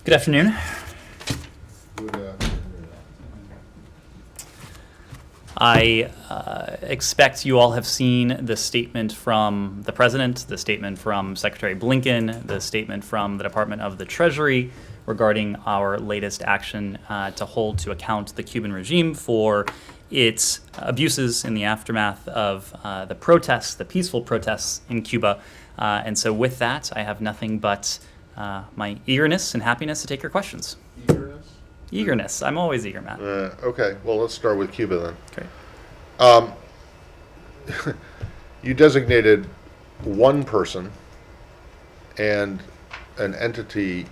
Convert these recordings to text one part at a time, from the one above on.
Good afternoon. Good afternoon. I expect you all have seen the statement from the President, the statement from Secretary Blinken, the statement from the Department of the Treasury regarding our latest action to hold to account the Cuban regime for its abuses in the aftermath of the protests, the peaceful protests in Cuba. And so with that, I have nothing but my eagerness and happiness to take your questions. Eagerness? Eagerness. I'm always eager, Matt. Okay, well, let's start with Cuba Okay. then. You designated one person and an entity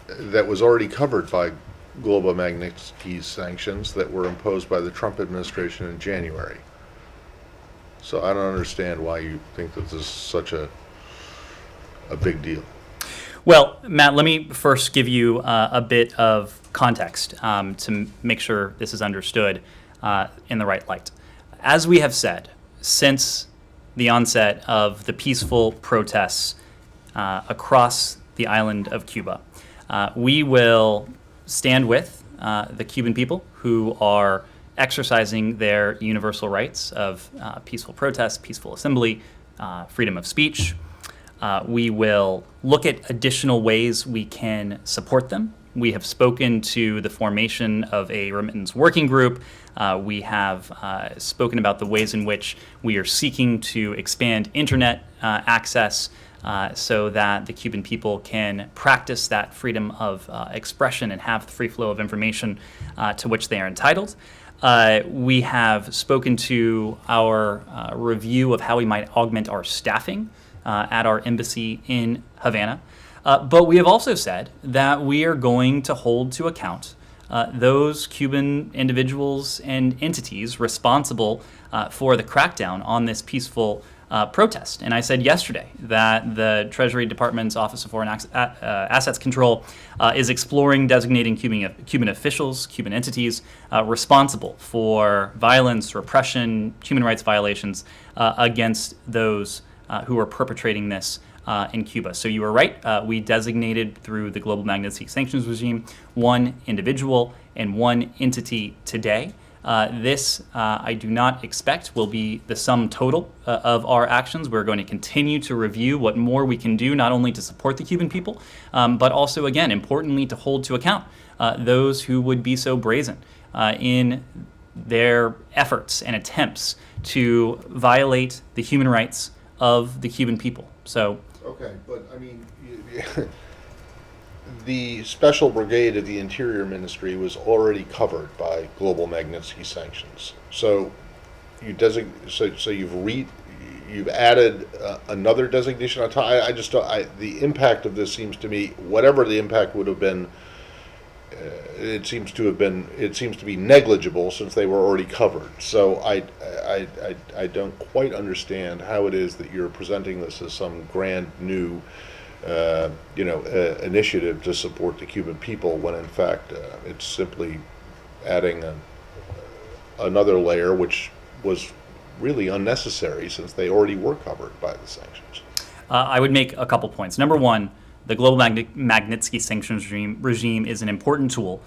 that was already covered by global Magnitsky sanctions that were imposed by the Trump administration in January. So I don't understand why you think that this is such a big deal. Well, Matt, let me first give you a bit of context to make sure this is understood in the right light. As we have said, since the onset of the peaceful protests across the island of Cuba, we will stand with the Cuban people who are exercising their universal rights of peaceful protest, peaceful assembly, freedom of speech. We will look at additional ways we can support them. We have spoken to the formation of a remittance working group. We have spoken about the ways in which we are seeking to expand internet access so that the Cuban people can practice that freedom of expression and have the free flow of information to which they are entitled. We have spoken to our review of how we might augment our staffing at our embassy in Havana. But we have also said that we are going to hold to account those Cuban individuals and entities responsible for the crackdown on this peaceful protest. And I said yesterday that the Treasury Department's Office of Foreign Assets Control is exploring designating Cuban officials, Cuban entities responsible for violence, repression, human rights violations against those who are perpetrating this in Cuba. So you were right. We designated through the global Magnitsky sanctions regime one individual and one entity today. This, I do not expect, will be the sum total of our actions. We're going to continue to review what more we can do, not only to support the Cuban people, but also, again, importantly, to hold to account those who would be so brazen in their efforts and attempts to violate the human rights of the Cuban people. So, Okay, but I mean, the Special Brigade of the Interior Ministry was already covered by global Magnitsky sanctions. So you've added another designation on top. I just don't. The impact of this seems to me, whatever the impact would have been, it seems to be negligible since they were already covered. So I don't quite understand how it is that you're presenting this as some grand new initiative to support the Cuban people when in fact it's simply adding another layer which was really unnecessary since they already were covered by the sanctions. I would make a couple points. Number one, the global Magnitsky sanctions regime is an important tool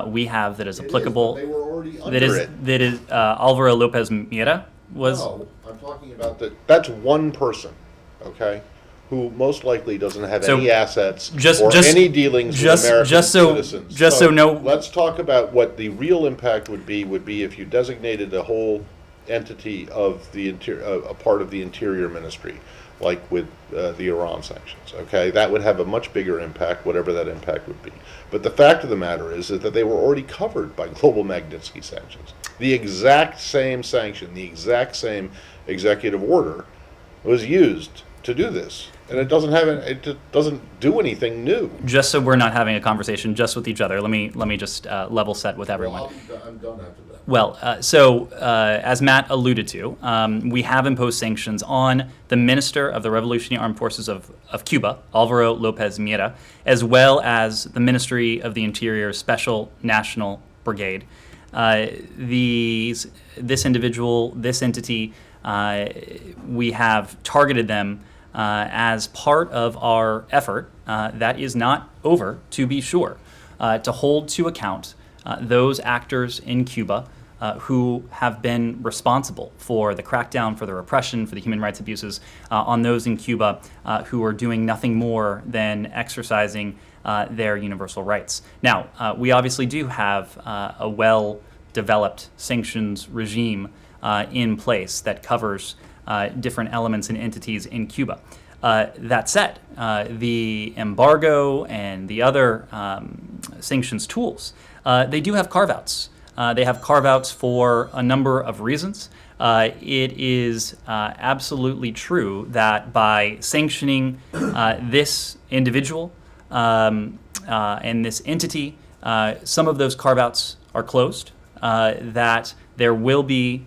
we have that is applicable. They were already under it. That is Alvaro Lopez Miera was. No, I'm talking about that. That's one person, okay, who most likely doesn't have any assets or any dealings with American citizens. Let's talk about what the real impact would be if you designated the whole entity of the a part of the Interior Ministry, like with the Iran sanctions. Okay, that would have a much bigger impact, whatever that impact would be. But the fact of the matter is that they were already covered by global Magnitsky sanctions. The exact same sanction, the exact same executive order was used to do this, and it doesn't do anything new. Just so we're not having a conversation just with each other, let me just level set with everyone. Well, I'm done after that. Well, as Matt alluded to, we have imposed sanctions on the Minister of the Revolutionary Armed Forces of Cuba, Alvaro Lopez Miera, as well as the Ministry of the Interior Special National Brigade. This individual, this entity, we have targeted them as part of our effort that is not over, to be sure, to hold to account those actors in Cuba who have been responsible for the crackdown, for the repression, for the human rights abuses on those in Cuba who are doing nothing more than exercising their universal rights. Now, we obviously do have a well-developed sanctions regime in place that covers different elements and entities in Cuba. That said, the embargo and the other sanctions tools, they do have carve-outs. They have carve-outs for a number of reasons. It is absolutely true that by sanctioning this individual and this entity, some of those carve-outs are closed, that there will be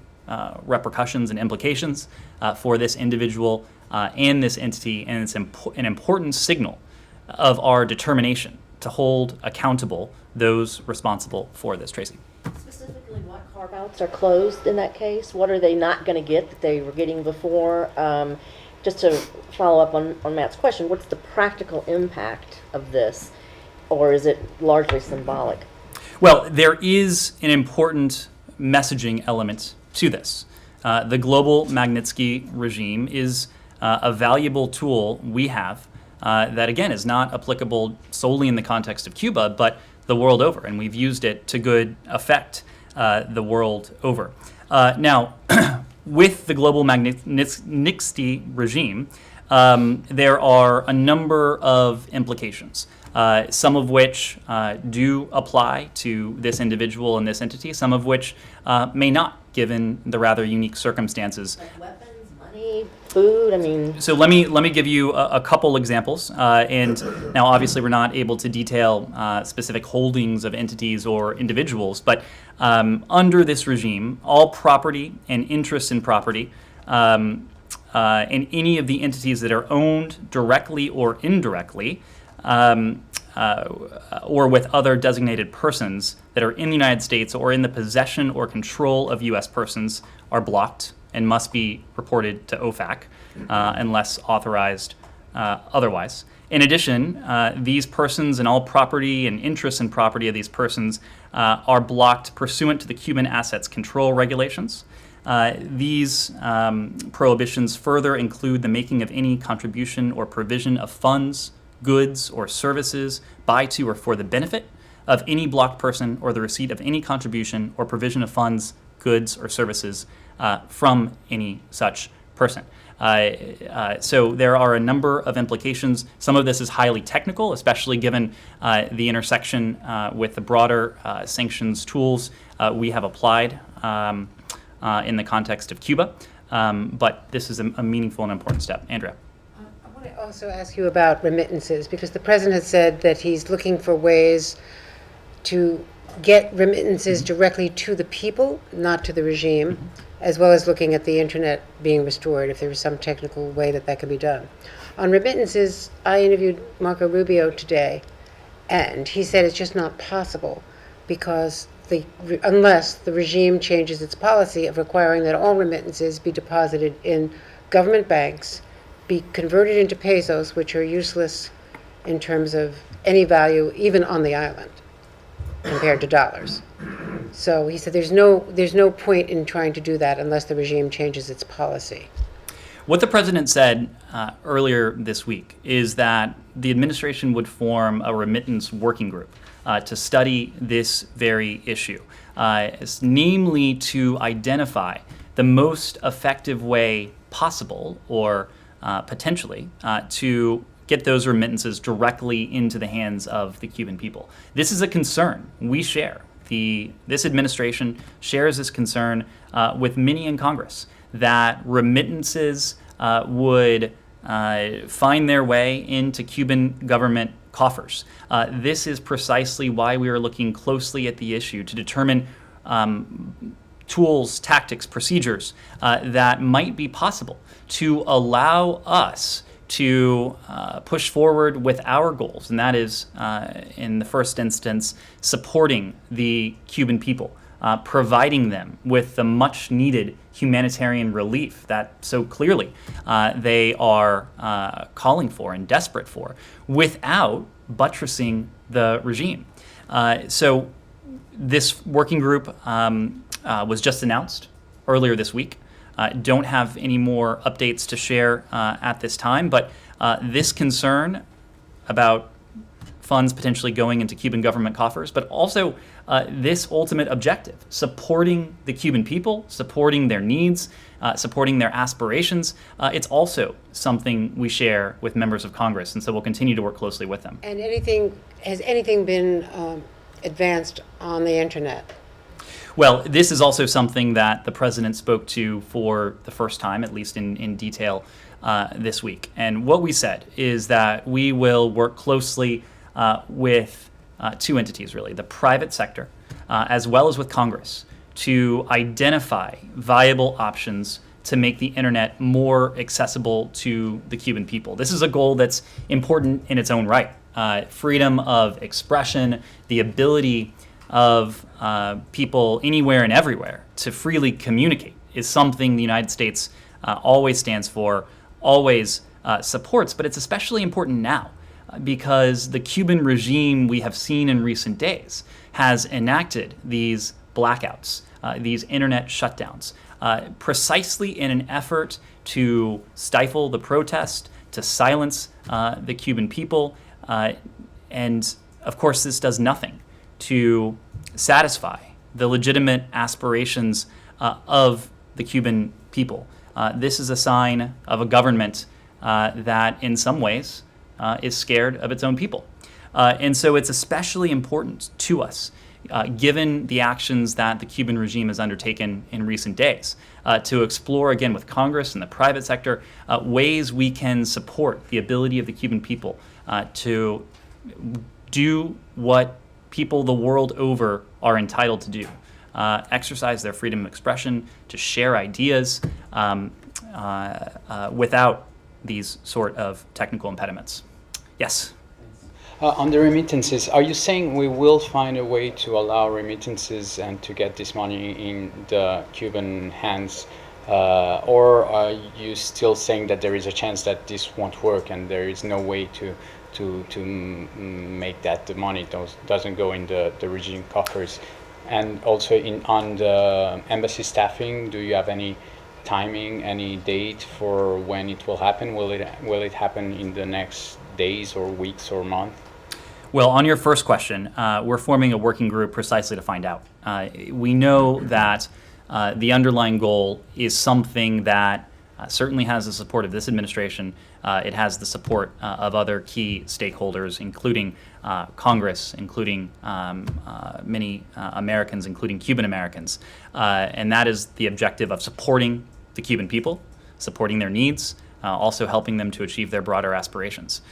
repercussions and implications for this individual and this entity, and it's an important signal of our determination to hold accountable those responsible for this, Tracy. Specifically, what carve-outs are closed in that case? What are they not going to get that they were getting before? Just to follow up on Matt's question, what's the practical impact of this, or is it largely symbolic? Well, there is an important messaging element to this. The global Magnitsky regime is a valuable tool we have that, again, is not applicable solely in the context of Cuba, but the world over, and we've used it to good effect the world over. Now, with the global Magnitsky regime, there are a number of implications, some of which do apply to this individual and this entity, some of which may not, given the rather unique circumstances. Like weapons, money, food, I mean... So let me give you a couple examples, and now obviously we're not able to detail specific holdings of entities or individuals, but under this regime, all property and interests in property in any of the entities that are owned directly or indirectly, or with other designated persons that are in the United States or in the possession or control of U.S. persons are blocked and must be reported to OFAC unless authorized otherwise. In addition, these persons and all property and interests in property of these persons are blocked pursuant to the Cuban Assets Control Regulations. These prohibitions further include the making of any contribution or provision of funds, goods, or services by, to, or for the benefit of any blocked person, or the receipt of any contribution or provision of funds, goods, or services from any such person. So there are a number of implications. Some of this is highly technical, especially given the intersection with the broader sanctions tools we have applied in the context of Cuba. But this is a meaningful and important step. Andrea. I want to also ask you about remittances, because the president has said that he's looking for ways to get remittances directly to the people, not to the regime, as well as looking at the internet being restored, if there was some technical way that could be done. On remittances, I interviewed Marco Rubio today, and he said it's just not possible because unless the regime changes its policy of requiring that all remittances be deposited in government banks, be converted into pesos, which are useless in terms of any value, even on the island, compared to dollars. So he said there's no point in trying to do that unless the regime changes its policy. What the president said earlier this week is that the administration would form a remittance working group to study this very issue, namely to identify the most effective way possible, or potentially, to get those remittances directly into the hands of the Cuban people. This is a concern we share. This administration shares this concern with many in Congress, that remittances would find their way into Cuban government coffers. This is precisely why we are looking closely at the issue to determine tools, tactics, procedures that might be possible to allow us to push forward with our goals, and that is, in the first instance, supporting the Cuban people providing them with the much needed humanitarian relief that so clearly they are calling for and desperate for, without buttressing the regime. So this working group was just announced earlier this week. Don't have any more updates to share at this time, but this concern about funds potentially going into Cuban government coffers, but also this ultimate objective, supporting the Cuban people, supporting their needs, supporting their aspirations. It's also something we share with members of Congress, and so we'll continue to work closely with them. And has anything been advanced on the internet? Well, this is also something that the president spoke to for the first time, at least in detail, this week. And what we said is that we will work closely with two entities, really, the private sector, as well as with Congress, to identify viable options to make the internet more accessible to the Cuban people. This is a goal that's important in its own right. Freedom of expression, the ability of people anywhere and everywhere to freely communicate is something the United States always stands for, always supports, but it's especially important now because the Cuban regime we have seen in recent days has enacted these blackouts, these internet shutdowns, precisely in an effort to stifle the protest, to silence the Cuban people, and of course this does nothing to satisfy the legitimate aspirations of the Cuban people. This is a sign of a government that in some ways is scared of its own people. And so it's especially important to us, given the actions that the Cuban regime has undertaken in recent days, to explore again with Congress and the private sector ways we can support the ability of the Cuban people to do what people the world over are entitled to do, exercise their freedom of expression, to share ideas without these sort of technical impediments. Yes? On the remittances, are you saying we will find a way to allow remittances and to get this money in the Cuban hands? Or are you still saying that there is a chance that this won't work and there is no way to make that the money doesn't go in the regime coffers? And also on the embassy staffing, do you have any timing, any date for when it will happen? Will it happen in the next days or weeks or month? Well, on your first question, we're forming a working group precisely to find out. We know that the underlying goal is something that certainly has the support of this administration. It has the support of other key stakeholders, including Congress, including many Americans, including Cuban Americans. And that is the objective of supporting the Cuban people, supporting their needs, also helping them to achieve their broader aspirations.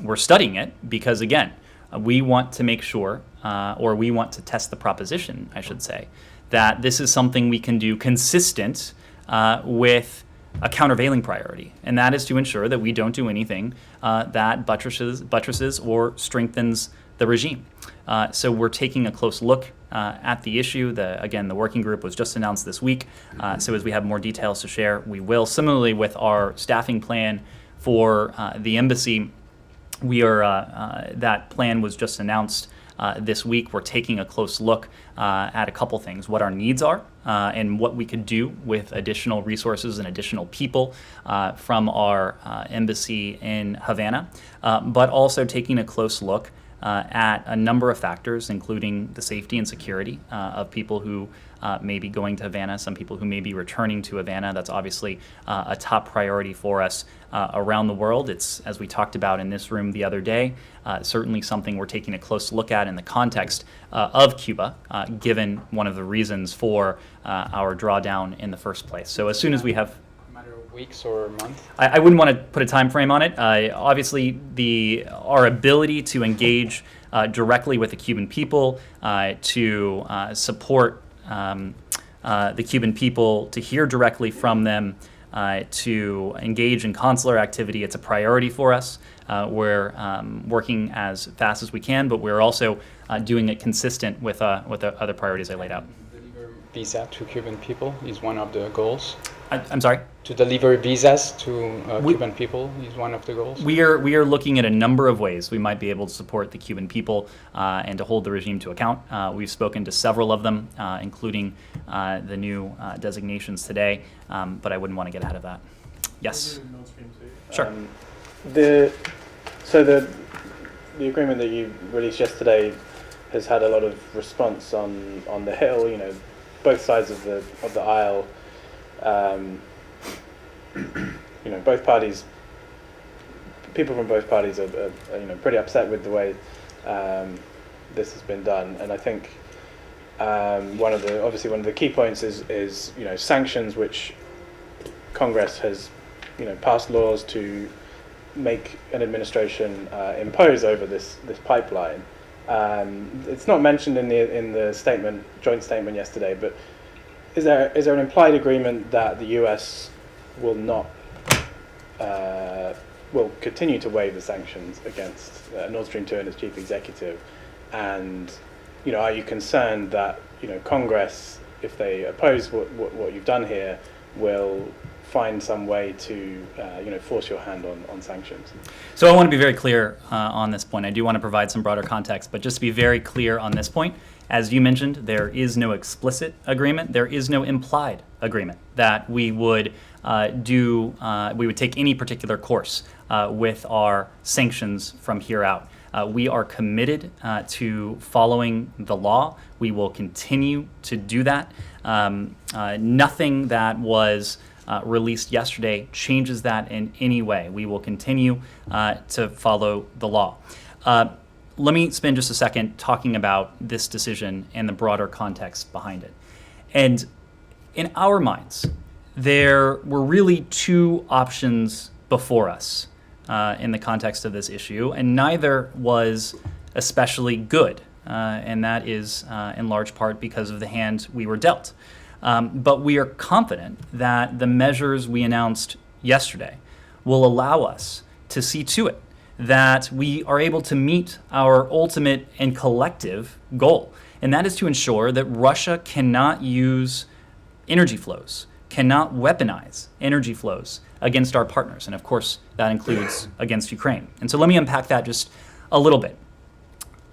We're studying it because, again, we want to make sure, or we want to test the proposition, I should say, that this is something we can do consistent with a countervailing priority, and that is to ensure that we don't do anything that buttresses or strengthens the regime. So we're taking a close look at the issue. Again, the working group was just announced this week, so as we have more details to share, we will. Similarly, with our staffing plan for the embassy, that plan was just announced this week. We're taking a close look at a couple things, what our needs are and what we could do with additional resources and additional people from our embassy in Havana, but also taking a close look at a number of factors, including the safety and security of people who may be going to Havana, some people who may be returning to Havana. That's obviously a top priority for us around the world. It's, as we talked about in this room the other day, certainly something we're taking a close look at in the context of Cuba, given one of the reasons for our drawdown in the first place. So as soon as we have weeks or months? I wouldn't want to put a time frame on it. Obviously, our ability to engage directly with the Cuban people, to support the Cuban people, to hear directly from them, to engage in consular activity, it's a priority for us. We're working as fast as we can, but we're also doing it consistent with the other priorities I laid out. Deliver visa to Cuban people is one of the goals. I'm sorry? To deliver visas to We- Cuban people is one of the goals. We are looking at a number of ways we might be able to support the Cuban people and to hold the regime to account. We've spoken to several of them, including the new designations today, but I wouldn't want to get ahead of that. Yes. Sure. So the agreement that you released yesterday has had a lot of response on the Hill. You know, both sides of the aisle. You know, both parties. People from both parties are you know, pretty upset with the way this has been done, and I think one of the key points is you know, sanctions, which Congress has, you know, passed laws to make an administration impose over this pipeline. It's not mentioned in the joint statement yesterday, but is there an implied agreement that the U.S. will not will continue to waive the sanctions against Nord Stream 2 and its chief executive? And, you know, are you concerned that, you know, Congress, if they oppose what you've done here, will find some way to you know, force your hand on sanctions? So I want to be very clear on this point. I do want to provide some broader context, but just to be very clear on this point, as you mentioned, there is no explicit agreement. There is no implied agreement that we would we would take any particular course with our sanctions from here out. We are committed to following the law. We will continue to do that. Nothing that was released yesterday changes that in any way. We will continue to follow the law. Let me spend just a second talking about this decision and the broader context behind it. And in our minds, there were really two options before us in the context of this issue, and neither was especially good. And that is in large part because of the hand we were dealt. But we are confident that the measures we announced yesterday will allow us to see to it that we are able to meet our ultimate and collective goal. And that is to ensure that Russia cannot use energy flows, cannot weaponize energy flows against our partners. And of course, that includes against Ukraine. And so let me unpack that just a little bit.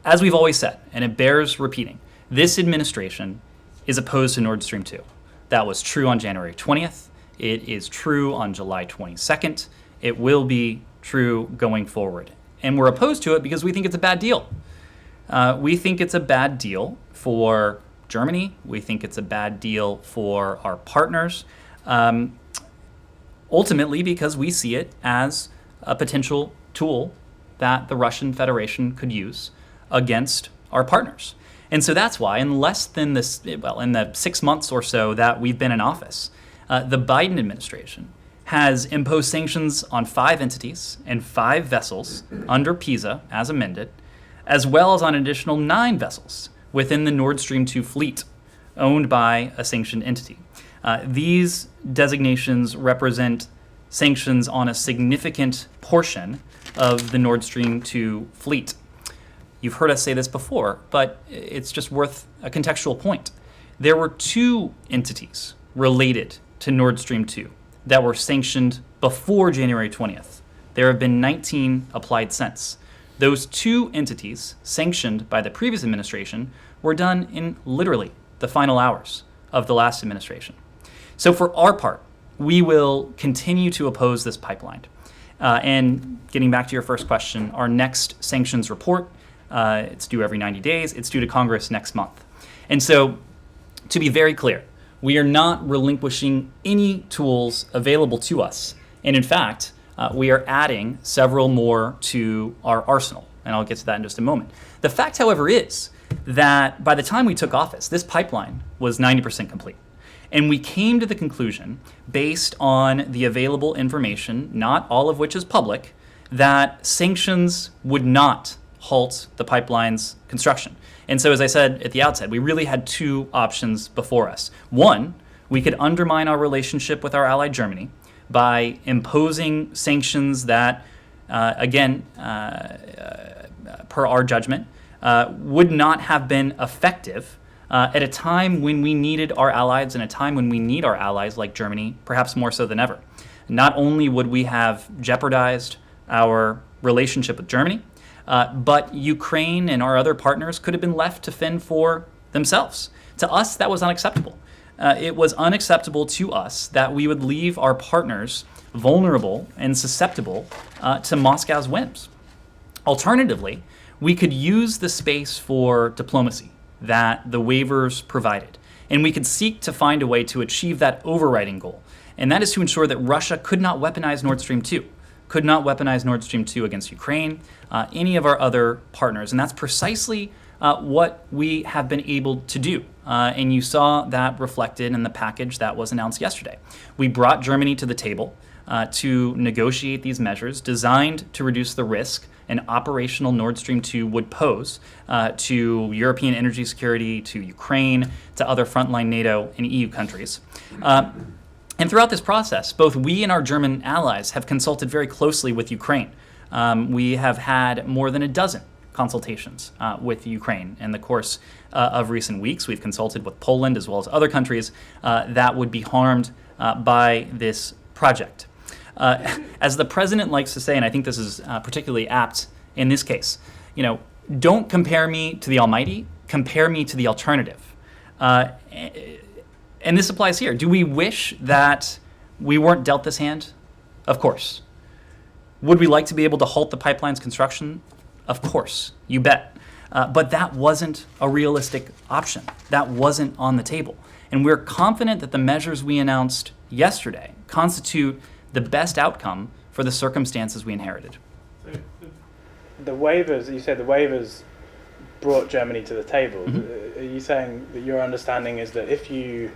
As we've always said, and it bears repeating, this administration is opposed to Nord Stream 2. That was true on January 20th. It is true on July 22nd. It will be true going forward. And we're opposed to it because we think it's a bad deal. We think it's a bad deal for Germany. We think it's a bad deal for our partners. Ultimately, because we see it as a potential tool that the Russian Federation could use against our partners. And so that's why in in the 6 months or so that we've been in office, the Biden administration has imposed sanctions on 5 entities and 5 vessels under PISA as amended, as well as on an additional 9 vessels within the Nord Stream 2 fleet owned by a sanctioned entity. These designations represent sanctions on a significant portion of the Nord Stream 2 fleet. You've heard us say this before, but it's just worth a contextual point. There were 2 entities related to Nord Stream 2 that were sanctioned before January 20th. There have been 19 applied since. Those 2 entities sanctioned by the previous administration were done in literally the final hours of the last administration. So for our part, we will continue to oppose this pipeline. And getting back to your first question, our next sanctions report, it's due every 90 days. It's due to Congress next month. And so, to be very clear, we are not relinquishing any tools available to us. And in fact, we are adding several more to our arsenal. And I'll get to that in just a moment. The fact, however, is that by the time we took office, this pipeline was 90% complete. And we came to the conclusion, based on the available information, not all of which is public, that sanctions would not halt the pipeline's construction. And so, as I said at the outset, we really had 2 options before us. One, we could undermine our relationship with our ally Germany by imposing sanctions that again, per our judgment, would not have been effective at a time when we needed our allies, and a time when we need our allies like Germany, perhaps more so than ever. Not only would we have jeopardized our relationship with Germany, but Ukraine and our other partners could have been left to fend for themselves. To us, that was unacceptable. It was unacceptable to us that we would leave our partners vulnerable and susceptible to Moscow's whims. Alternatively, we could use the space for diplomacy that the waivers provided, and we could seek to find a way to achieve that overriding goal, and that is to ensure that Russia could not weaponize Nord Stream 2, could not weaponize Nord Stream 2 against Ukraine, any of our other partners, and that's precisely what we have been able to do. And you saw that reflected in the package that was announced yesterday. We brought Germany to the table to negotiate these measures designed to reduce the risk an operational Nord Stream 2 would pose to European energy security, to Ukraine, to other frontline NATO and EU countries. And throughout this process, both we and our German allies have consulted very closely with Ukraine. We have had more than a dozen consultations with Ukraine in the course of recent weeks. We've consulted with Poland as well as other countries that would be harmed by this project. As the president likes to say, and I think this is particularly apt in this case, don't compare me to the Almighty, compare me to the alternative. And this applies here. Do we wish that we weren't dealt this hand? Of course. Would we like to be able to halt the pipeline's construction? Of course, you bet. But that wasn't a realistic option. That wasn't on the table. And we're confident that the measures we announced yesterday constitute the best outcome for the circumstances we inherited. The waivers, you said the waivers brought Germany to the table. Are you saying that your understanding is that if you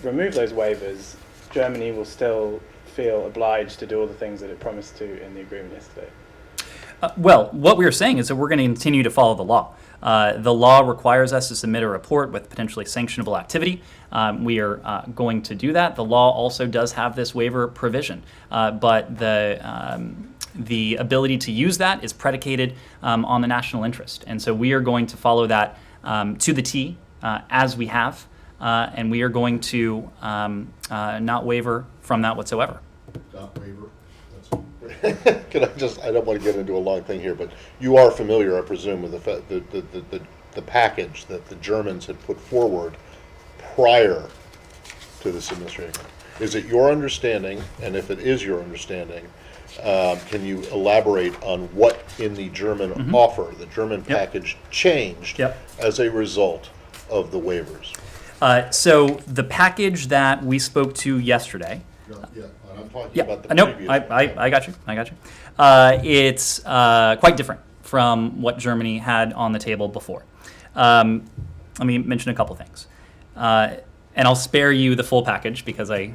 remove those waivers, Germany will still feel obliged to do all the things that it promised to in the agreement yesterday? Well, what we are saying is that we're going to continue to follow the law. The law requires us to submit a report with potentially sanctionable activity. We are going to do that. The law also does have this waiver provision, but the ability to use that is predicated on the national interest. And so we are going to follow that to the T as we have, and we are going to not waver from that whatsoever. Not waiver. I don't want to get into a long thing here, but you are familiar, I presume, with the package that the Germans had put forward prior to this administration. Is it your understanding, and if it is your understanding, can you elaborate on what in the German offer, the German package, changed as a result of the waivers? So the package that we spoke to yesterday. I'm talking about the no, previous. I got you. It's quite different from what Germany had on the table before. Let me mention a couple things, and I'll spare you the full package because the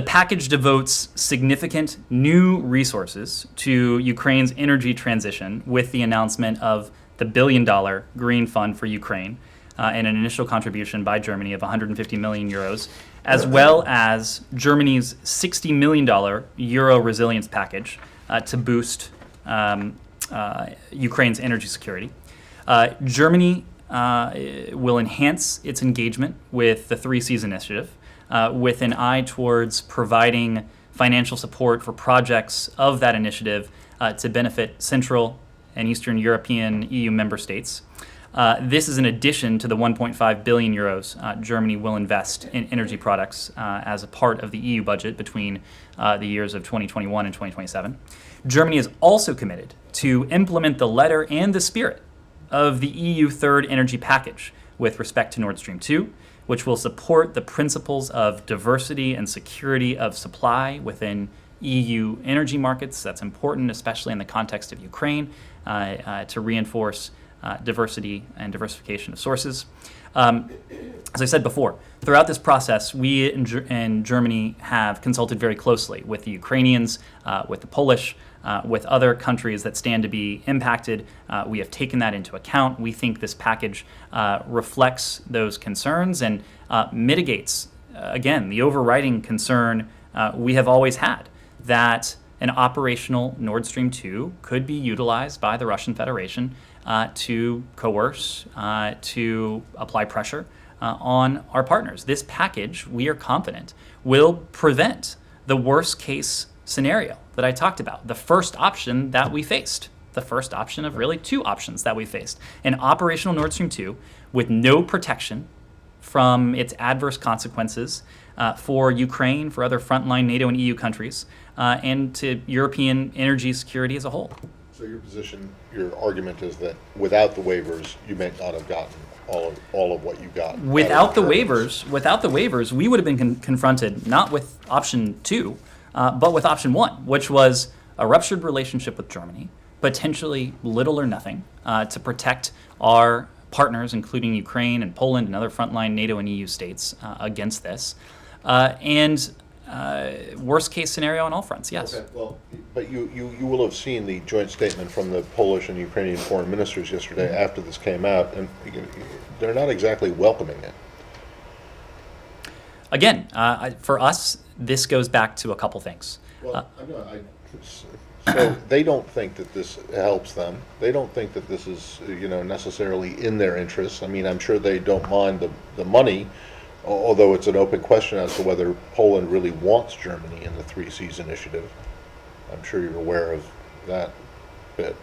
package devotes significant new resources to Ukraine's energy transition with the announcement of the $1 billion Green Fund for Ukraine and an initial contribution by Germany of 150 million euros, as well as Germany's $60 million Euro resilience package to boost Ukraine's energy security. Germany will enhance its engagement with the Three Seas Initiative with an eye towards providing financial support for projects of that initiative to benefit Central and Eastern European EU member states. This is in addition to the 1.5 billion euros Germany will invest in energy products as a part of the EU budget between the years of 2021 and 2027. Germany is also committed to implement the letter and the spirit of the EU Third Energy Package with respect to Nord Stream 2, which will support the principles of diversity and security of supply within EU energy markets. That's important, especially in the context of Ukraine, to reinforce diversity and diversification of sources. As I said before, throughout this process, we in Germany have consulted very closely with the Ukrainians, with the Polish, with other countries that stand to be impacted. We have taken that into account. We think this package reflects those concerns and mitigates, again, the overriding concern we have always had that an operational Nord Stream 2 could be utilized by the Russian Federation to coerce, to apply pressure on our partners. This package, we are confident, will prevent the worst case scenario that I talked about, the first option that we faced, the first option of really two options that we faced. An operational Nord Stream 2 with no protection from its adverse consequences for Ukraine, for other frontline NATO and EU countries, and to European energy security as a whole. So your position, your argument is that without the waivers, you may not have gotten all of what you got. Without the waivers, we would have been confronted not with option 2, but with option 1, which was a ruptured relationship with Germany, potentially little or nothing to protect our partners, including Ukraine and Poland and other frontline NATO and EU states against this. And worst case scenario on all fronts, yes. Okay, well, but you will have seen the joint statement from the Polish and Ukrainian foreign ministers yesterday after this came out, and they're not exactly welcoming it. Again, for us, this goes back to a couple things. Well, so they don't think that this helps them. They don't think that this is, necessarily in their interests. I mean, I'm sure they don't mind the money, although it's an open question as to whether Poland really wants Germany in the Three Seas Initiative. I'm sure you're aware of that bit.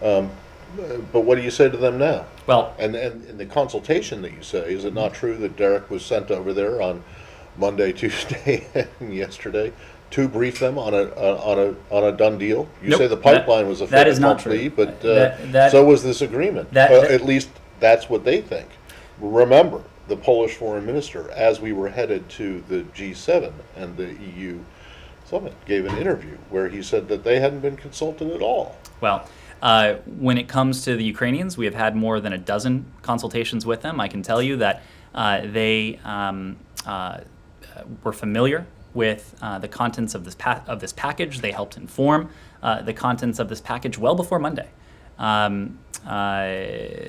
But what do you say to them now? Well, And in the consultation that you say, is it not true that Derek was sent over there on Monday, Tuesday, and yesterday to brief them on a done deal? You Nope, say the pipeline was a that fait is not accompli, true. but That- so was this agreement. that- At least that's what they think. Remember, the Polish foreign minister, as we were headed to the G7 and the EU summit, gave an interview where he said that they hadn't been consulted at all. Well, when it comes to the Ukrainians, we have had more than a dozen consultations with them. I can tell you that they were familiar with the contents of this package. They helped inform the contents of this package well before Monday.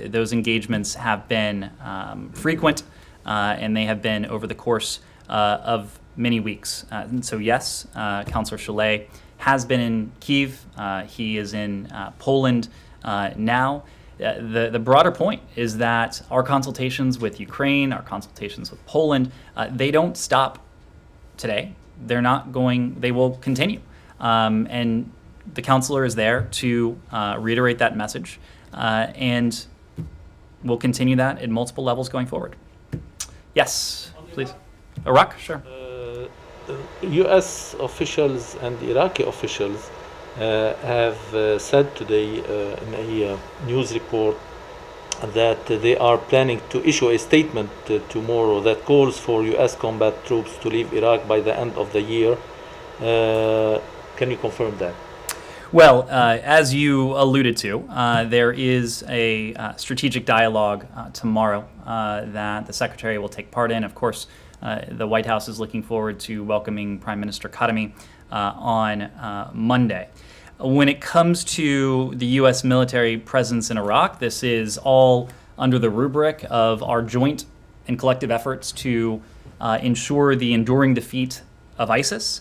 Those engagements have been frequent, and they have been over the course of many weeks. And so yes, Councillor Chalet has been in Kyiv. He is in Poland now. The broader point is that our consultations with Ukraine, our consultations with Poland, they don't stop today. They will continue. And the counselor is there to reiterate that message, and we'll continue that at multiple levels going forward. Yes, please. Iraq, sure. U.S. officials and Iraqi officials have said today in a news report that they are planning to issue a statement tomorrow that calls for U.S. combat troops to leave Iraq by the end of the year. Can you confirm that? Well, as you alluded to, there is a strategic dialogue tomorrow that the Secretary will take part in. Of course, the White House is looking forward to welcoming Prime Minister Khatami on Monday. When it comes to the U.S. military presence in Iraq, this is all under the rubric of our joint and collective efforts to ensure the enduring defeat of ISIS.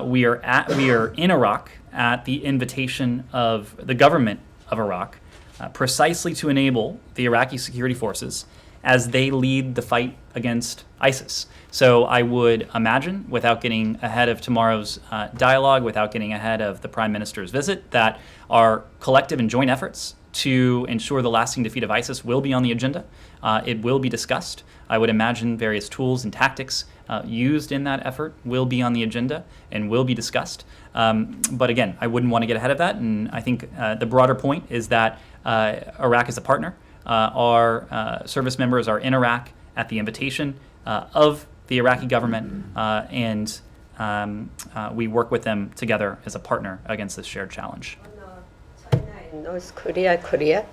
We are in Iraq at the invitation of the government of Iraq, precisely to enable the Iraqi security forces as they lead the fight against ISIS. So I would imagine, without getting ahead of tomorrow's dialogue, without getting ahead of the Prime Minister's visit, that our collective and joint efforts to ensure the lasting defeat of ISIS will be on the agenda. It will be discussed. I would imagine various tools and tactics used in that effort will be on the agenda and will be discussed. But again, I wouldn't want to get ahead of that. And I think the broader point is that Iraq is a partner. Our service members are in Iraq at the invitation of the Iraqi government, and we work with them together as a partner against this shared challenge. China and North Korea.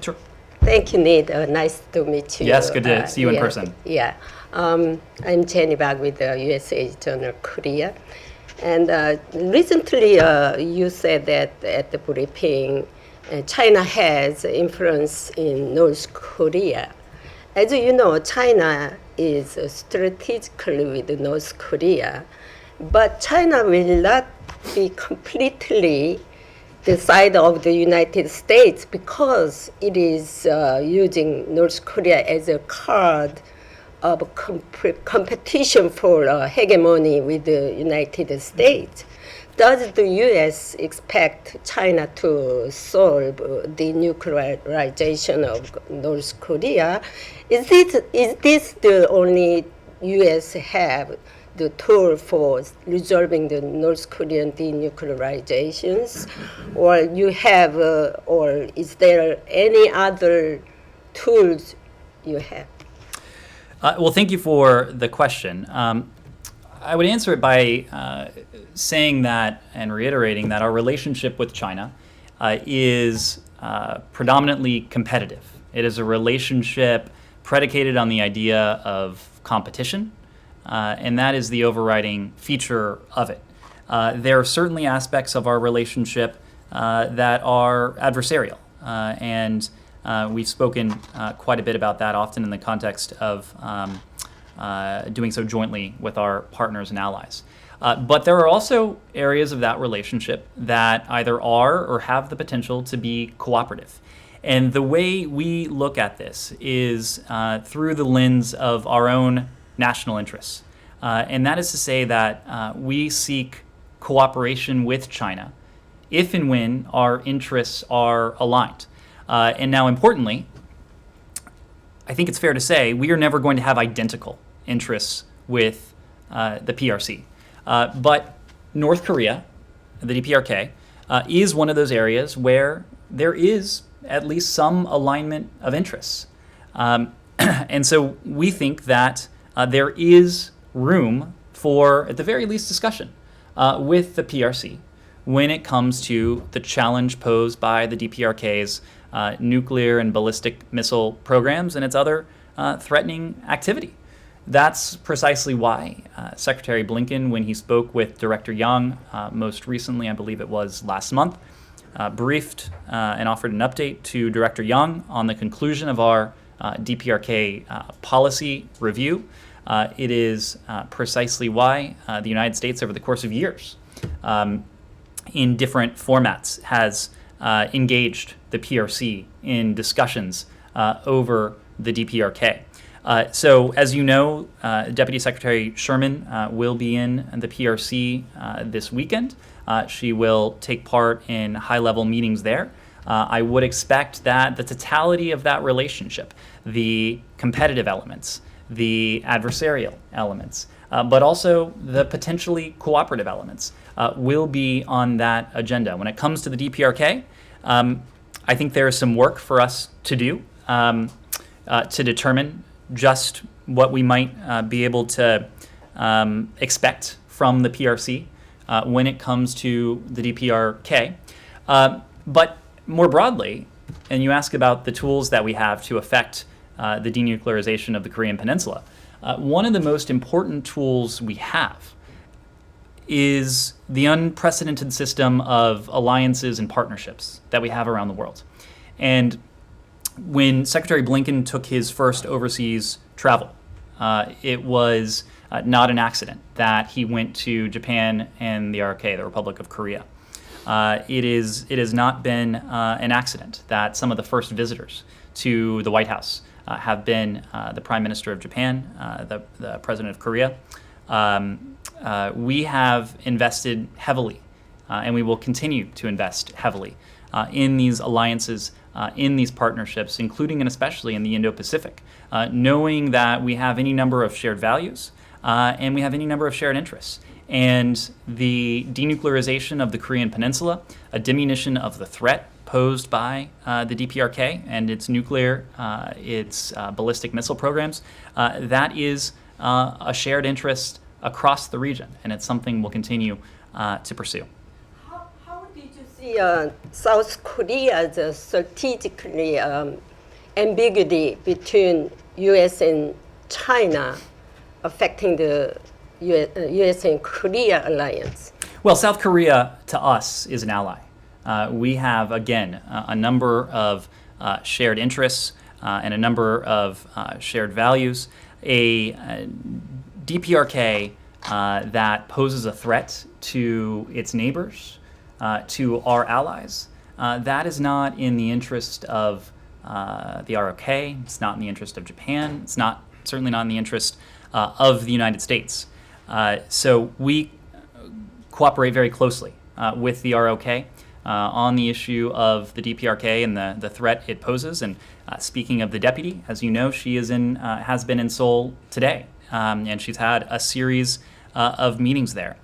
Sure. Thank you, Nate. Nice to meet you. Yes, good to see you in yeah, person. Yeah. I'm Jenny Bag with the USA Journal Korea. And recently you said that at the briefing, China has influence in North Korea. As you know, China is strategically with North Korea. but China will not be completely the side of the United States because it is using North Korea as a card of competition for hegemony with the United States. Does the U.S. expect China to solve the nuclearization of North Korea? Is this the only U.S. have the tool for resolving the North Korean denuclearizations, or you have, or is there any other tools you have? Well, thank you for the question. I would answer it by saying that and reiterating that our relationship with China is predominantly competitive. It is a relationship predicated on the idea of competition, and that is the overriding feature of it. There are certainly aspects of our relationship that are adversarial, and we've spoken quite a bit about that, often in the context of doing so jointly with our partners and allies. But there are also areas of that relationship that either are or have the potential to be cooperative. And the way we look at this is through the lens of our own national interests. And that is to say that we seek cooperation with China if and when our interests are aligned. And now, importantly, I think it's fair to say we are never going to have identical interests with the PRC. But North Korea, the DPRK, is one of those areas where there is at least some alignment of interests. And so we think that there is room for, at the very least, discussion with the PRC when it comes to the challenge posed by the DPRK's nuclear and ballistic missile programs and its other threatening activity. That's precisely why Secretary Blinken, when he spoke with Director Young most recently, I believe it was last month, briefed and offered an update to Director Young on the conclusion of our DPRK policy review. It is precisely why the United States, over the course of years, in different formats, has engaged the PRC in discussions over the DPRK. So, as you know, Deputy Secretary Sherman will be in the PRC this weekend. She will take part in high-level meetings there. I would expect that the totality of that relationship, the competitive elements, the adversarial elements, but also the potentially cooperative elements, will be on that agenda. When it comes to the DPRK, I think there is some work for us to do to determine just what we might be able to expect from the PRC when it comes to the DPRK. But more broadly, and you ask about the tools that we have to affect the denuclearization of the Korean Peninsula, one of the most important tools we have is the unprecedented system of alliances and partnerships that we have around the world. And when Secretary Blinken took his first overseas travel, it was not an accident that he went to Japan and the RK, the Republic of Korea. It has not been an accident that some of the first visitors to the White House have been the Prime Minister of Japan, the President of Korea. We have invested heavily, and we will continue to invest heavily in these alliances, in these partnerships, including and especially in the Indo-Pacific, knowing that we have any number of shared values and we have any number of shared interests. And the denuclearization of the Korean Peninsula, a diminution of the threat posed by the DPRK and its nuclear, its ballistic missile programs, that is a shared interest across the region, and it's something we'll continue to pursue. How did you see South Korea's strategically ambiguity between U.S. and China affecting the U.S. and Korea alliance? Well, South Korea, to us, is an ally. We have, again, a number of shared interests and a number of shared values. A DPRK that poses a threat to its neighbors, to our allies, that is not in the interest of the ROK. It's not in the interest of Japan. It's not certainly not in the interest of the United States. So we cooperate very closely with the ROK on the issue of the DPRK and the threat it poses. And speaking of the deputy, as you know, she is has been in Seoul today, and she's had a series of meetings there.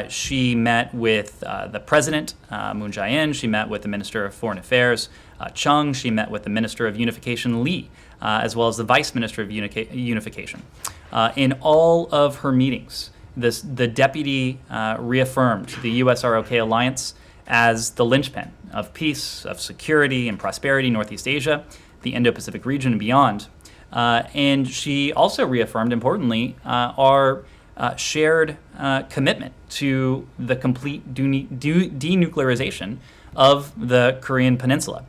She met with the president, Moon Jae-in. She met with the Minister of Foreign Affairs, Chung. She met with the Minister of Unification, Lee, as well as the Vice Minister of Unification. In all of her meetings, the deputy reaffirmed the U.S.-ROK alliance as the linchpin of peace, of security and prosperity in Northeast Asia, the Indo-Pacific region and beyond. And she also reaffirmed, importantly, our shared commitment to the complete denuclearization of the Korean Peninsula.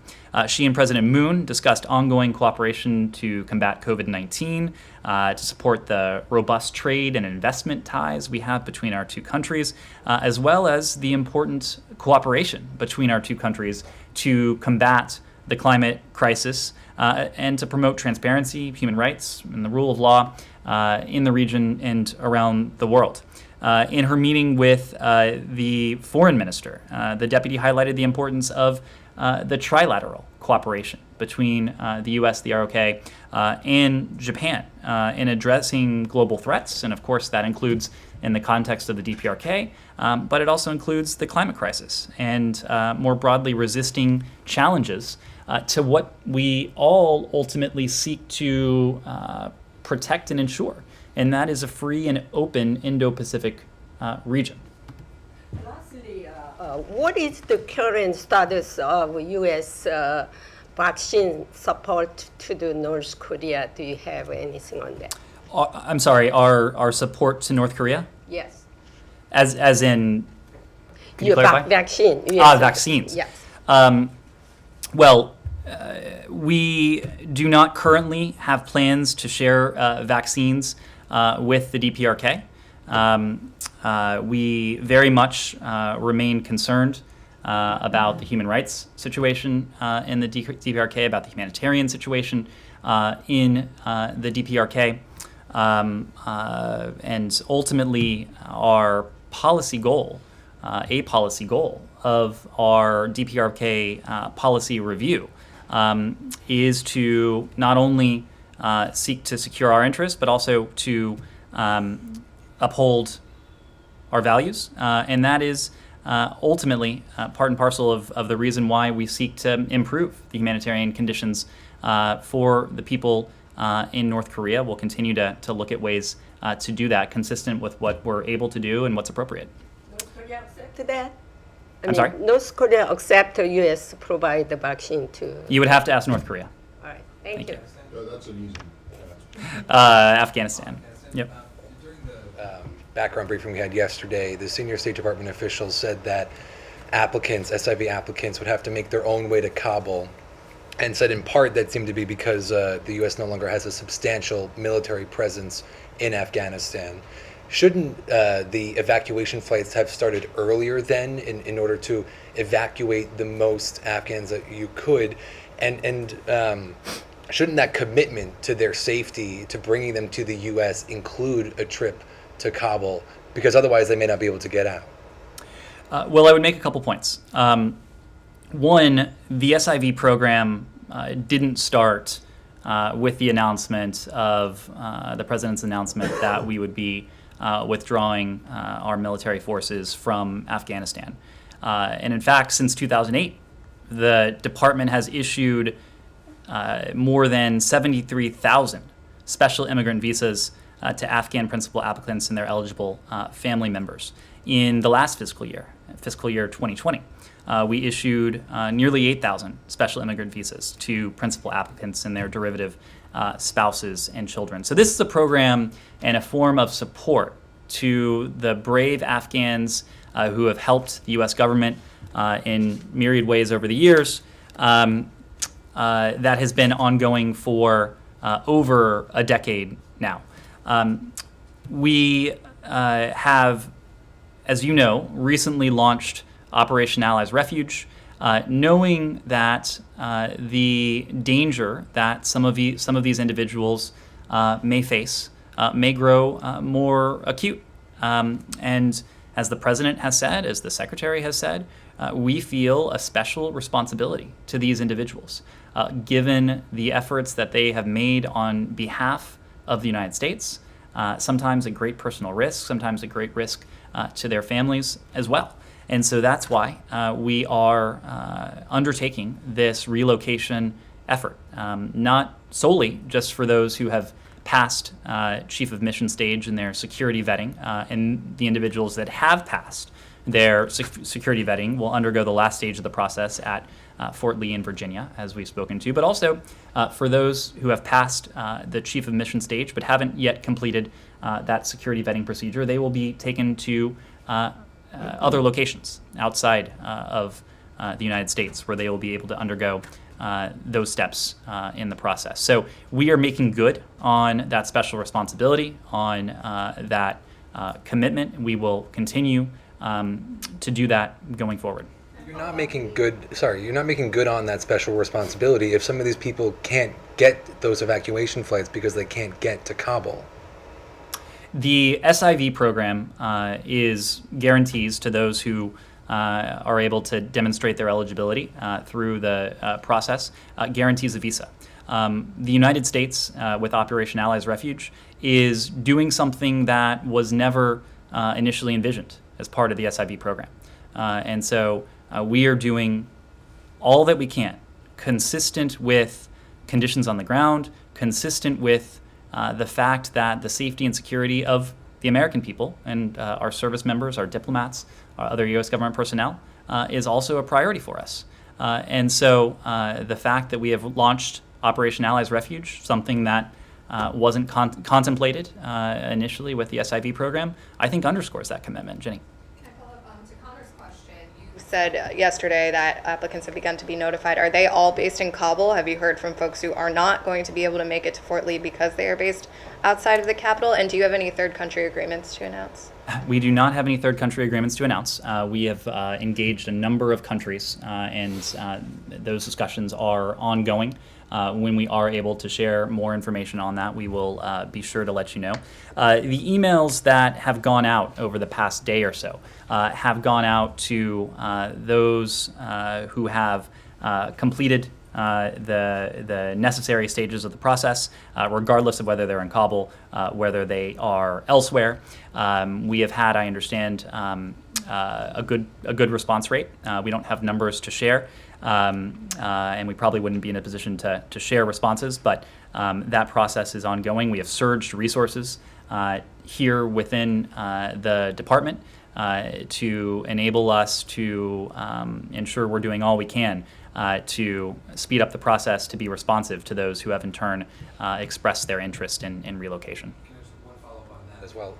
She and President Moon discussed ongoing cooperation to combat COVID-19, to support the robust trade and investment ties we have between our two countries, as well as the important cooperation between our two countries to combat the climate crisis and to promote transparency, human rights, and the rule of law in the region and around the world. In her meeting with the foreign minister, the deputy highlighted the importance of the trilateral cooperation between the U.S., the ROK, and Japan in addressing global threats. And of course, that includes in the context of the DPRK, but it also includes the climate crisis and more broadly resisting challenges to what we all ultimately seek to protect and ensure, and that is a free and open Indo-Pacific region. Lastly, what is the current status of U.S. Vaccine support to the North Korea? Do you have anything on that? I'm sorry, our support to North Korea? Yes. As in, can you Your clarify? vaccine. Yes. Vaccines. Yes. Well, we do not currently have plans to share vaccines with the DPRK. We very much remain concerned about the human rights situation in the DPRK, about the humanitarian situation in the DPRK. And ultimately, our policy goal, a policy goal of our DPRK policy review is to not only seek to secure our interests, but also to uphold our values. And that is ultimately part and parcel of the reason why we seek to improve the humanitarian conditions for the people in North Korea. We'll continue to look at ways to do that consistent with what we're able to do and what's appropriate. North Korea accept that? I'm sorry? North Korea accept the U.S. provide the vaccine to. You would have to ask North Korea. All right. Thank you. That's an easy. Afghanistan. Yep. During the background briefing we had yesterday, the senior State Department officials said that applicants, SIV applicants, would have to make their own way to Kabul, and said in part that seemed to be because the U.S. no longer has a substantial military presence in Afghanistan. Shouldn't the evacuation flights have started earlier then in order to evacuate the most Afghans that you could? And shouldn't that commitment to their safety, to bringing them to the U.S., include a trip to Kabul? Because otherwise they may not be able to get out. Well, I would make a couple points. One, the SIV program didn't start with the announcement of the president's announcement that we would be withdrawing our military forces from Afghanistan. And in fact, since 2008, the department has issued more than 73,000 special immigrant visas to Afghan principal applicants and their eligible family members. In the last fiscal year 2020, we issued nearly 8,000 special immigrant visas to principal applicants and their derivative spouses and children. So this is a program and a form of support to the brave Afghans who have helped the U.S. government in myriad ways over the years. That has been ongoing for over a decade now. We have, as you know, recently launched Operation Allies Refuge, knowing that the danger that some of these individuals may face may grow more acute. And as the president has said, as the secretary has said, we feel a special responsibility to these individuals, given the efforts that they have made on behalf of the United States, sometimes at great personal risk, sometimes at great risk to their families as well. And so that's why we are undertaking this relocation effort, not solely just for those who have passed chief of mission stage in their security vetting, and the individuals that have passed their security vetting will undergo the last stage of the process at Fort Lee in Virginia, as we've spoken to, but also for those who have passed the chief of mission stage but haven't yet completed that security vetting procedure. They will be taken to other locations outside of the United States where they will be able to undergo those steps in the process. So we are making good on that special responsibility, on that commitment. We will continue to do that going forward. You're not making good on that special responsibility if some of these people can't get those evacuation flights because they can't get to Kabul. The SIV program is guarantees to those who are able to demonstrate their eligibility through the process, guarantees a visa. The United States, with Operation Allies Refuge, is doing something that was never initially envisioned as part of the SIV program. And so we are doing all that we can, consistent with conditions on the ground, consistent with the fact that the safety and security of the American people and our service members, our diplomats, our other U.S. government personnel is also a priority for us. And so the fact that we have launched Operation Allies Refuge, something that wasn't contemplated initially with the SIV program, I think underscores that commitment. Jenny. Can I follow up to Connor's question? You said yesterday that applicants have begun to be notified. Are they all based in Kabul? Have you heard from folks who are not going to be able to make it to Fort Lee because they are based outside of the capital? And do you have any third country agreements to announce? We do not have any third country agreements to announce. We have engaged a number of countries, and those discussions are ongoing. When we are able to share more information on that, we will be sure to let you know. The emails that have gone out over the past day or so have gone out to those who have completed the necessary stages of the process, regardless of whether they're in Kabul, whether they are elsewhere. We have had, I understand, a good response rate. We don't have numbers to share, and we probably wouldn't be in a position to share responses, but that process is ongoing. We have surged resources here within the department to enable us to ensure we're doing all we can to speed up the process to be responsive to those who have in turn expressed their interest in relocation. One follow-up on that as well.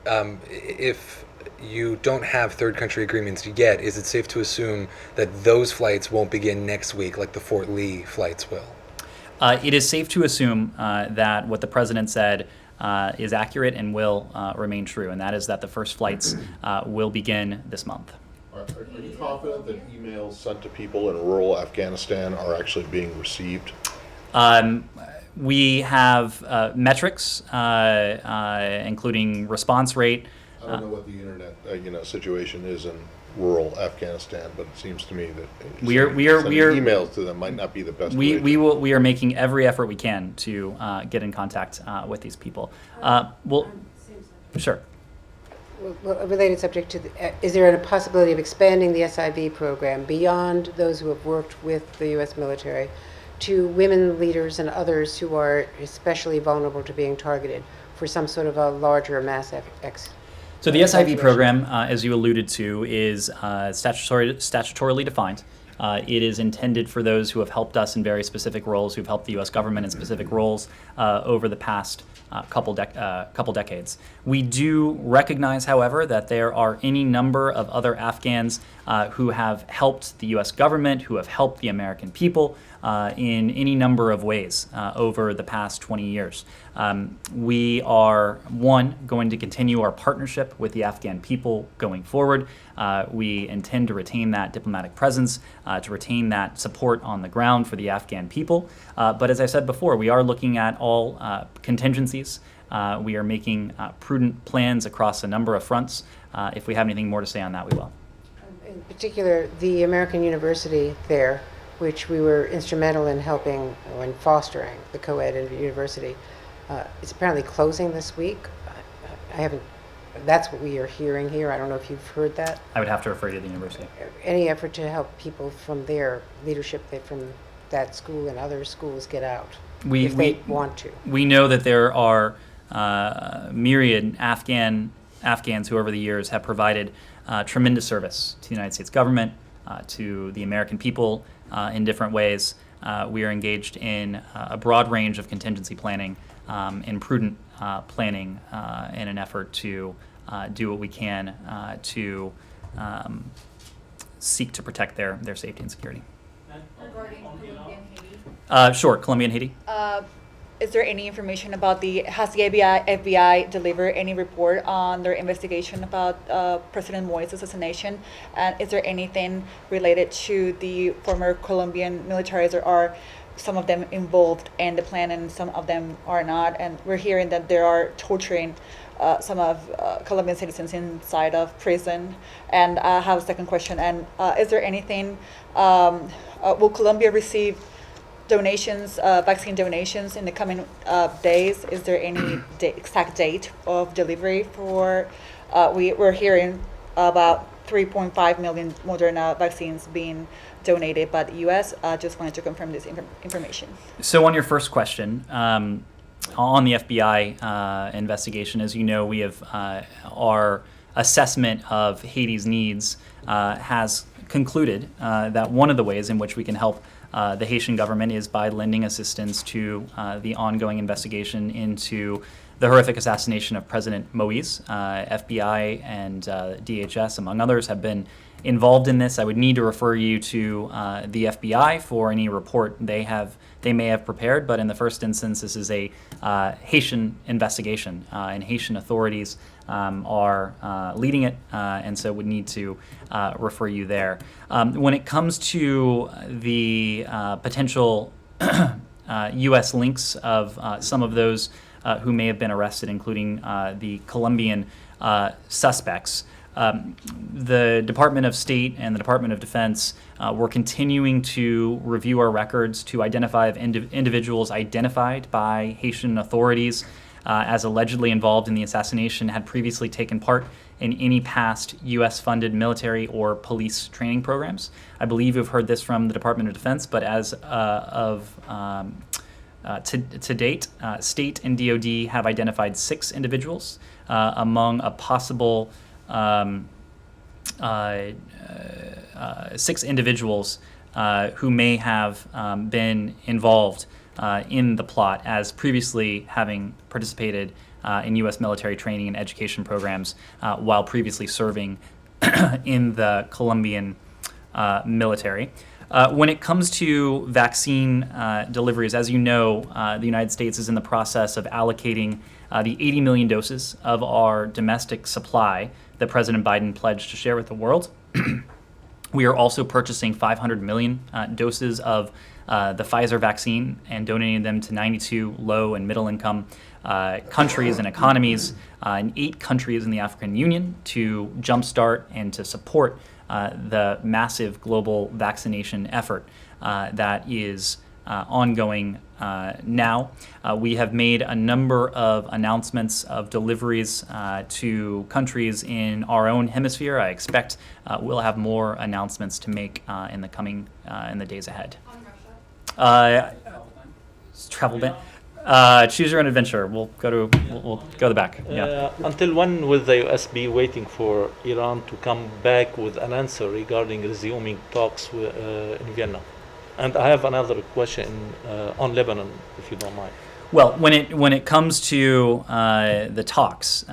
If you don't have third country agreements yet, is it safe to assume that those flights won't begin next week like the Fort Lee flights will? It is safe to assume that what the president said is accurate and will remain true, and that is that the first flights will begin this month. Are you confident that emails sent to people in rural Afghanistan are actually being received? We have metrics, including response rate. I don't know what the internet, situation is in rural Afghanistan, but it seems to me that sending emails to them might not be the best way. We are making every effort we can to get in contact with these people. Sure. Well, a related subject to is there a possibility of expanding the SIV program beyond those who have worked with the U.S. military to women leaders and others who are especially vulnerable to being targeted for some sort of a larger mass So the SIV program, as you alluded to, is statutorily defined. It is intended for those who have helped us in very specific roles, who've helped the U.S. government in specific roles over the past couple decades. We do recognize, however, that there are any number of other Afghans who have helped the U.S. government, who have helped the American people in any number of ways over the past 20 years. We are, going to continue our partnership with the Afghan people going forward. We intend to retain that diplomatic presence, to retain that support on the ground for the Afghan people. But as I said before, we are looking at all contingencies. We are making prudent plans across a number of fronts. If we have anything more to say on that, we will. In particular, the American University there, which we were instrumental in helping when fostering the co-ed university, is apparently closing this week. I haven't, that's what we are hearing here. I don't know if you've heard that. I would have to refer you to the university. Any effort to help people from their leadership from that school and other schools get out if they want to? We know that there are myriad Afghans who over the years have provided tremendous service to the United States government, to the American people in different ways. We are engaged in a broad range of contingency planning and prudent planning in an effort to do what we can to seek to protect their safety and security. Regarding Colombia and Haiti, Sure, Colombia and Haiti. is there any information about has the FBI delivered any report on their investigation about President Moïse's assassination? And is there anything related to the former Colombian militaries, or are some of them involved in the plan and some of them are not? And we're hearing that they are torturing some of Colombian citizens inside of prison. And I have a second question. And is there anything, will Colombia receive donations, vaccine donations in the coming days? Is there any exact date of delivery for, we're hearing about 3.5 million Moderna vaccines being donated by the U.S. Just wanted to confirm this information. So on your first question, on the FBI investigation, as you know, we have our assessment of Haiti's needs has concluded that one of the ways in which we can help the Haitian government is by lending assistance to the ongoing investigation into the horrific assassination of President Moïse. FBI and DHS, among others, have been involved in this. I would need to refer you to the FBI for any report they may have prepared, but in the first instance, this is a Haitian investigation, and Haitian authorities are leading it, and so would need to refer you there. When it comes to the potential U.S. links of some of those who may have been arrested, including the Colombian suspects, the Department of State and the Department of Defense were continuing to review our records to identify if individuals identified by Haitian authorities as allegedly involved in the assassination had previously taken part in any past U.S.-funded military or police training programs. I believe you've heard this from the Department of Defense, but as to date, State and DoD have identified 6 individuals among a possible 6 individuals who may have been involved in the plot as previously having participated in U.S. military training and education programs while previously serving in the Colombian military. When it comes to vaccine deliveries, as you know, the United States is in the process of allocating the 80 million doses of our domestic supply that President Biden pledged to share with the world. We are also purchasing 500 million doses of the Pfizer vaccine and donating them to 92 low and middle income countries and economies in 8 countries in the African Union to jumpstart and to support the massive global vaccination effort that is ongoing now. We have made a number of announcements of deliveries to countries in our own hemisphere. I expect we'll have more announcements to make in the coming in the days ahead. Travel ban. Choose your own adventure. We'll go to the back. Yeah. Until when will the US be waiting for Iran to come back with an answer regarding resuming talks in Vienna? And I have another question on Lebanon, if you don't mind. Well, when it comes to the talks,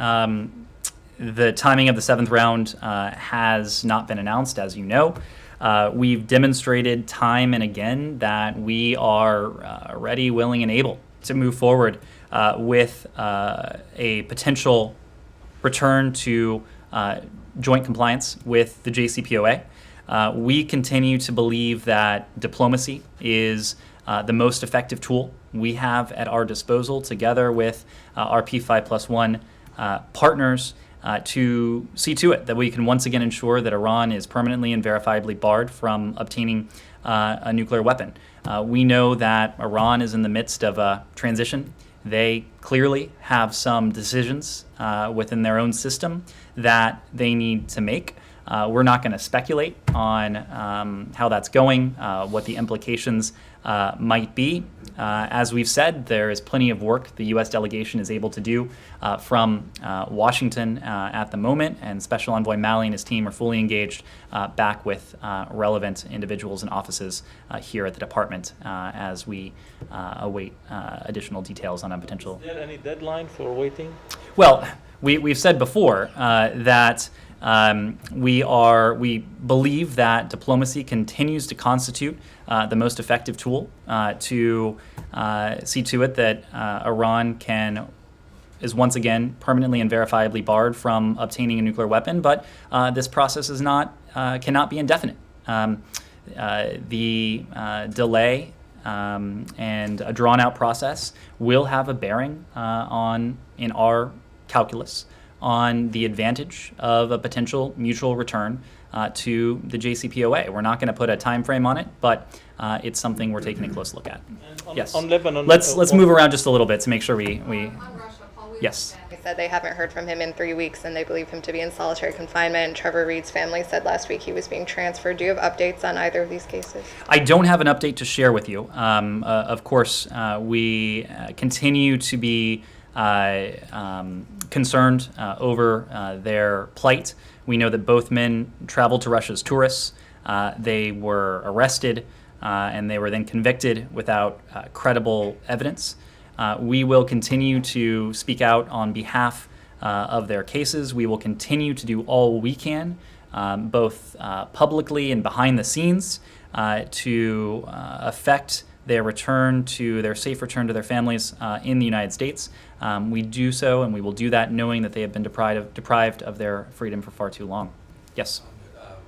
The timing of the seventh round has not been announced, as you know. We've demonstrated time and again that we are ready, willing, and able to move forward with a potential return to joint compliance with the JCPOA. We continue to believe that diplomacy is the most effective tool we have at our disposal, together with our P5+1 partners, to see to it that we can once again ensure that Iran is permanently and verifiably barred from obtaining a nuclear weapon. We know that Iran is in the midst of a transition. They clearly have some decisions within their own system that they need to make. We're not going to speculate on how that's going, what the implications might be. As we've said, there is plenty of work the U.S. delegation is able to do from Washington at the moment, and Special Envoy Malley and his team are fully engaged back with relevant individuals and offices here at the department as we await additional details on a potential. Is there any deadline for waiting? Well, we've said before that we believe that diplomacy continues to constitute the most effective tool to see to it that Iran is once again permanently and verifiably barred from obtaining a nuclear weapon. But this process is cannot be indefinite. The delay and a drawn-out process will have a bearing in our calculus on the advantage of a potential mutual return to the JCPOA. We're not going to put a time frame on it, but it's something we're taking a close look at. Yes. On Lebanon, Let's move around just a little bit to make sure we On Russia, Paul Whelan yes. They said they haven't heard from him in 3 weeks and they believe him to be in solitary confinement. Trevor Reed's family said last week he was being transferred. Do you have updates on either of these cases? I don't have an update to share with you. Of course, we continue to be concerned over their plight. We know that both men traveled to Russia as tourists. They were arrested and they were then convicted without credible evidence. We will continue to speak out on behalf of their cases. We will continue to do all we can, both publicly and behind the scenes, to affect their safe return to their families in the United States. We do so, and we will do that knowing that they have been deprived of their freedom for far too long. Yes?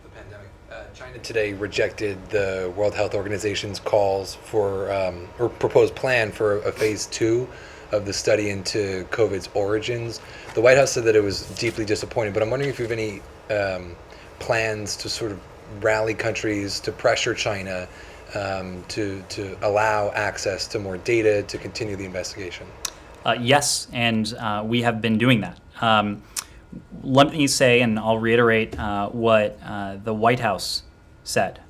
The pandemic. China today rejected the World Health Organization's calls for, or proposed plan for a phase 2 of the study into COVID's origins. The White House said that it was deeply disappointed, but I'm wondering if you have any plans to sort of rally countries to pressure China to allow access to more data to continue the investigation. Yes, and we have been doing that. Let me say, and I'll reiterate what the White House said.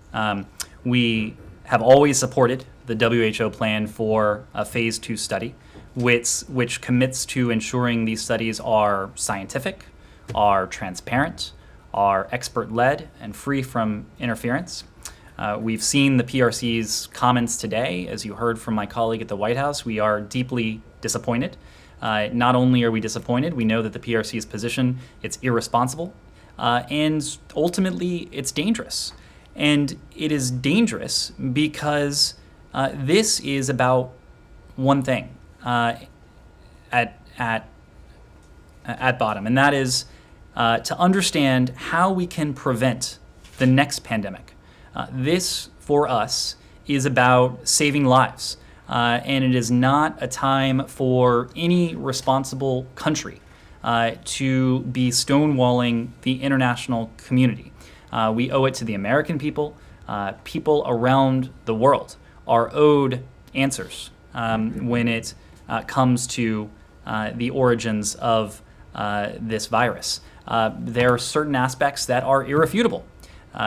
We have always supported the WHO plan for a phase 2 study, which commits to ensuring these studies are scientific, are transparent, are expert-led, and free from interference. We've seen the PRC's comments today. As you heard from my colleague at the White House, we are deeply disappointed. Not only are we disappointed, we know that the PRC's position, it's irresponsible, and ultimately it's dangerous. And it is dangerous because this is about one thing at bottom, and that is to understand how we can prevent the next pandemic. This, for us, is about saving lives, and it is not a time for any responsible country to be stonewalling the international community. We owe it to the American people. People around the world are owed answers when it comes to the origins of this virus. There are certain aspects that are irrefutable.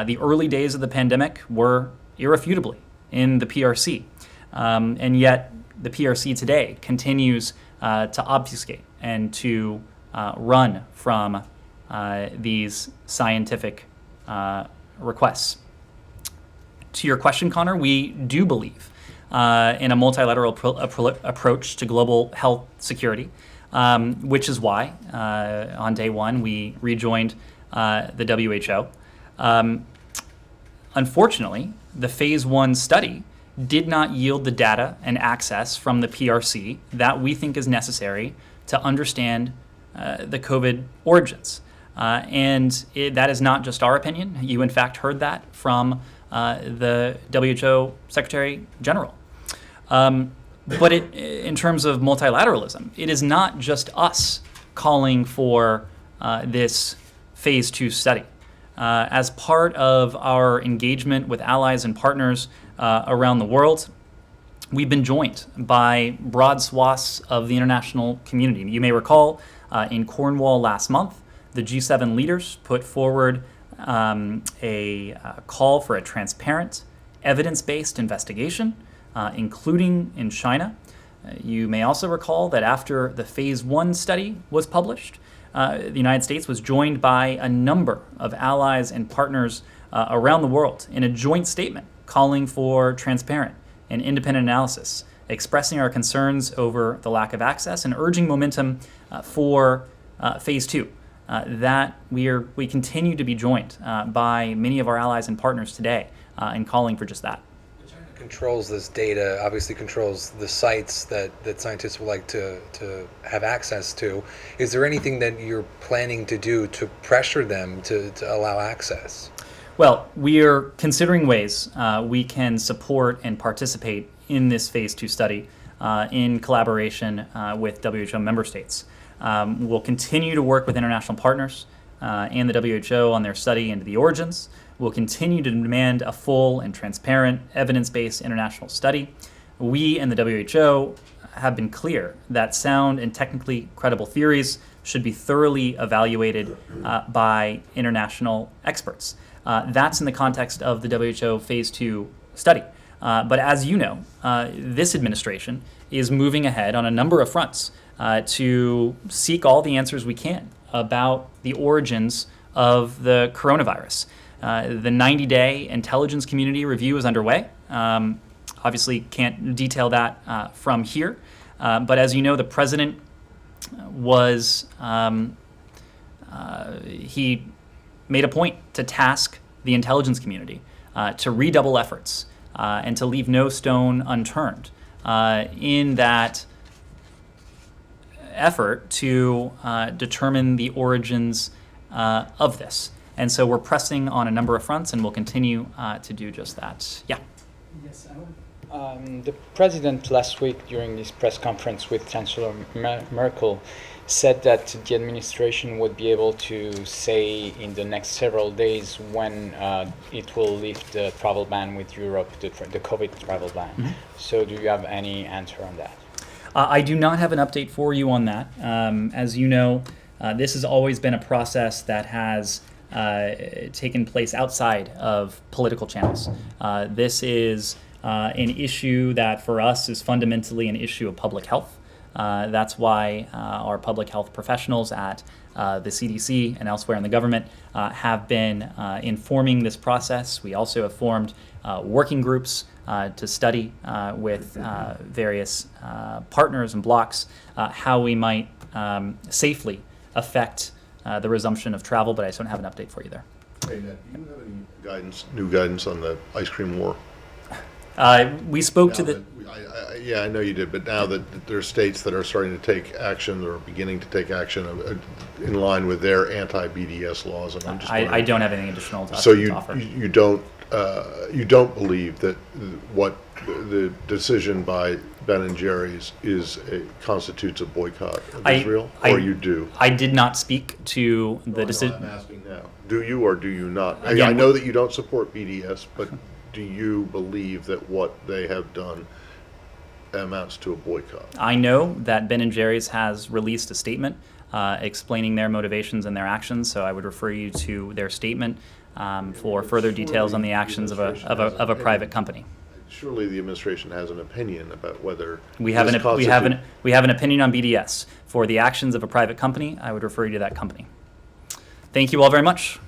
The early days of the pandemic were irrefutably in the PRC, and yet the PRC today continues to obfuscate and to run from these scientific requests. To your question, Connor, we do believe in a multilateral approach to global health security. which is why on day one we rejoined the WHO. Unfortunately, the phase 1 study did not yield the data and access from the PRC that we think is necessary to understand the COVID origins. That is not just our opinion. You, in fact, heard that from the WHO Secretary General. But in terms of multilateralism, it is not just us calling for this phase 2 study. As part of our engagement with allies and partners around the world, we've been joined by broad swaths of the international community. You may recall in Cornwall last month, the G7 leaders put forward a call for a transparent, evidence-based investigation, including in China. You may also recall that after the phase 1 study was published, the United States was joined by a number of allies and partners around the world in a joint statement calling for transparent and independent analysis, expressing our concerns over the lack of access and urging momentum for phase 2. That we continue to be joined by many of our allies and partners today in calling for just that. Controls this data, obviously controls the sites that scientists would like to have access to. Is there anything that you're planning to do to pressure them to allow access? Well, we are considering ways we can support and participate in this phase 2 study in collaboration with WHO member states. We'll continue to work with international partners and the WHO on their study into the origins. We'll continue to demand a full and transparent, evidence-based international study. We and the WHO have been clear that sound and technically credible theories should be thoroughly evaluated by international experts. That's in the context of the WHO phase 2 study. But as you know, this administration is moving ahead on a number of fronts to seek all the answers we can about the origins of the coronavirus. The 90-day intelligence community review is underway. Obviously can't detail that from here. But as you know, the president was, he made a point to task the intelligence community to redouble efforts and to leave no stone unturned in that effort to determine the origins of this. And so we're pressing on a number of fronts, and we'll continue to do just that. Yeah. Yes, the president last week during this press conference with Chancellor Merkel said that the administration would be able to say in the next several days when it will lift the travel ban with Europe, the COVID travel ban. Mm-hmm. So do you have any answer on that? I do not have an update for you on that. As you know, this has always been a process that has taken place outside of political channels. This is an issue that for us is fundamentally an issue of public health. That's why our public health professionals at the CDC and elsewhere in the government have been informing this process. We also have formed working groups to study with various partners and blocs how we might safely affect the resumption of travel, but I just don't have an update for you there. Hey, Ned, do you have any new guidance on the ice cream war? We spoke to the... Yeah, I know you did, but now that there are states that are starting to take action or beginning to take action in line with their anti-BDS laws, and I'm just I don't have anything additional to so offer. you don't believe that what the decision by Ben & Jerry's constitutes a boycott of Israel, or you do? I did not speak to the decision. I'm asking now. Do you or do you not? Again, I know that you don't support BDS, but do you believe that what they have done amounts to a boycott? I know that Ben & Jerry's has released a statement explaining their motivations and their actions, so I would refer you to their statement for further details on the actions of a private company. Surely the administration has an opinion about whether we have an opinion on BDS. For the actions of a private company, I would refer you to that company. Thank you all very much.